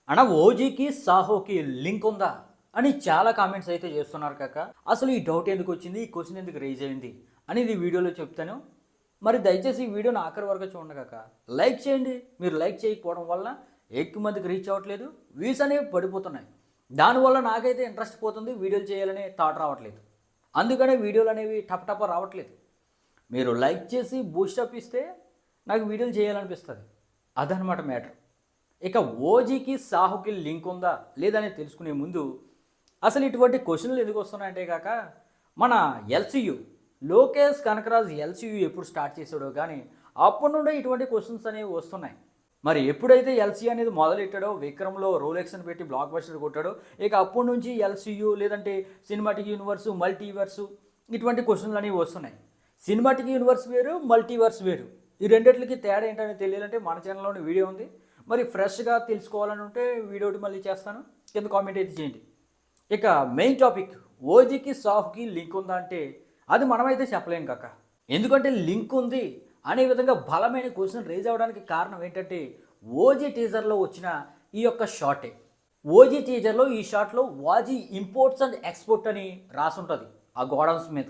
అన్న ఓజీకి సాహోకి లింక్ ఉందా అని చాలా కామెంట్స్ అయితే చేస్తున్నారు కాక. అసలు ఈ డౌట్ ఎందుకు వచ్చింది, ఈ క్వశ్చన్ ఎందుకు రైజ్ అయింది అనేది ఈ వీడియోలో చెప్తాను. మరి దయచేసి ఈ వీడియోని ఆఖరి వరకు చూడండి కాక. లైక్ చేయండి. మీరు లైక్ చేయకపోవడం వల్ల ఎక్కువ మందికి రీచ్ అవ్వట్లేదు, వ్యూస్ అనేవి పడిపోతున్నాయి. దానివల్ల నాకైతే ఇంట్రెస్ట్ పోతుంది, వీడియోలు చేయాలనే థాట్ రావట్లేదు. అందుకనే వీడియోలు అనేవి టప రావట్లేదు. మీరు లైక్ చేసి బూస్టప్ ఇస్తే నాకు వీడియోలు చేయాలనిపిస్తుంది. అదనమాట మ్యాటర్. ఇక ఓజీకి సాహుకి లింక్ ఉందా లేదని తెలుసుకునే ముందు అసలు ఇటువంటి క్వశ్చన్లు ఎందుకు వస్తున్నాయంటే కాక, మన ఎల్సీయు లోకేష్ కనకరాజ్ ఎల్సీయు ఎప్పుడు స్టార్ట్ చేసాడో కానీ అప్పటి నుండే ఇటువంటి క్వశ్చన్స్ అనేవి వస్తున్నాయి. మరి ఎప్పుడైతే ఎల్సీ అనేది మొదలెట్టాడో, విక్రమ్లో రోలెక్స్ని పెట్టి బ్లాక్ బస్టర్ కొట్టాడో, ఇక అప్పటి నుంచి ఎల్సీయు లేదంటే సినిమాటిక్ యూనివర్సు, మల్టీవర్సు ఇటువంటి క్వశ్చన్లు అనేవి వస్తున్నాయి. సినిమాటిక్ యూనివర్స్ వేరు, మల్టీవర్స్ వేరు. ఈ రెండిట్లకి తేడా ఏంటని తెలియాలంటే మన ఛానల్లోని వీడియో ఉంది. మరి ఫ్రెష్గా తెలుసుకోవాలని ఉంటే వీడియో మళ్ళీ చేస్తాను, కింద కామెంట్ అయితే చేయండి. ఇక మెయిన్ టాపిక్, ఓజీకి సాహుకి లింక్ ఉందా అంటే అది మనమైతే చెప్పలేం కాక. ఎందుకంటే లింక్ ఉంది అనే విధంగా బలమైన క్వశ్చన్ రేజ్ అవ్వడానికి కారణం ఏంటంటే ఓజీ టీజర్లో వచ్చిన ఈ యొక్క షార్టే. ఓజీ టీజర్లో ఈ షార్ట్లో వాజీ ఇంపోర్ట్స్ అండ్ ఎక్స్పోర్ట్ అని రాసుంటుంది ఆ గోడౌన్స్ మీద.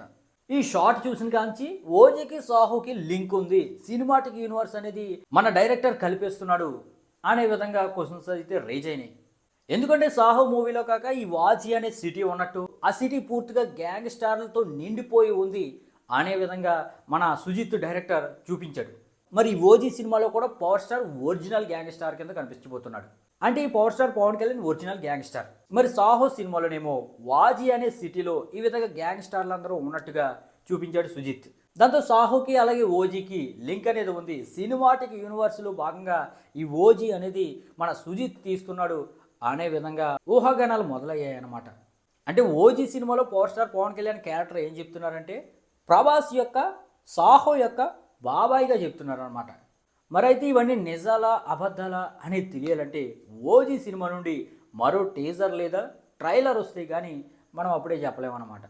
ఈ షార్ట్ చూసిన కాంచి ఓజీకి సాహుకి లింక్ ఉంది, సినిమాటిక్ యూనివర్స్ అనేది మన డైరెక్టర్ కలిపేస్తున్నాడు అనే విధంగా క్వశ్చన్స్ అయితే రేజ్ అయినాయి. ఎందుకంటే సాహు మూవీలో కాక ఈ వాజీ అనే సిటీ ఉన్నట్టు, ఆ సిటీ పూర్తిగా గ్యాంగ్ స్టార్లతో నిండిపోయి ఉంది అనే విధంగా మన సుజిత్ డైరెక్టర్ చూపించాడు. మరి ఈ ఓజీ సినిమాలో కూడా power star original gangster కింద కనిపించబోతున్నాడు. అంటే ఈ power star Pawan Kalyan original gangster. మరి సాహో సినిమాలోనేమో వాజీ అనే సిటీలో ఈ విధంగా గ్యాంగ్ స్టార్లు అందరూ ఉన్నట్టుగా చూపించాడు సుజిత్. దాంతో సాహోకి అలాగే ఓజీకి లింక్ అనేది ఉంది. సినిమాటిక్ యూనివర్స్లో భాగంగా ఈ ఓజీ అనేది మన సుజిత్ తీస్తున్నాడు అనే విధంగా ఊహాగానాలు మొదలయ్యాయి అన్నమాట. అంటే ఓజీ సినిమాలో power star Pawan Kalyan character ఏం చెప్తున్నారంటే ప్రభాస్ యొక్క సాహో యొక్క బాబాయిగా చెప్తున్నారు అనమాట. మరైతే ఇవన్నీ నిజాలా అబద్ధాలా అనేది తెలియాలంటే ఓజీ సినిమా నుండి మరో టీజర్ లేదా ట్రైలర్ వస్తే కానీ మనం అప్పుడే చెప్పలేమన్నమాట.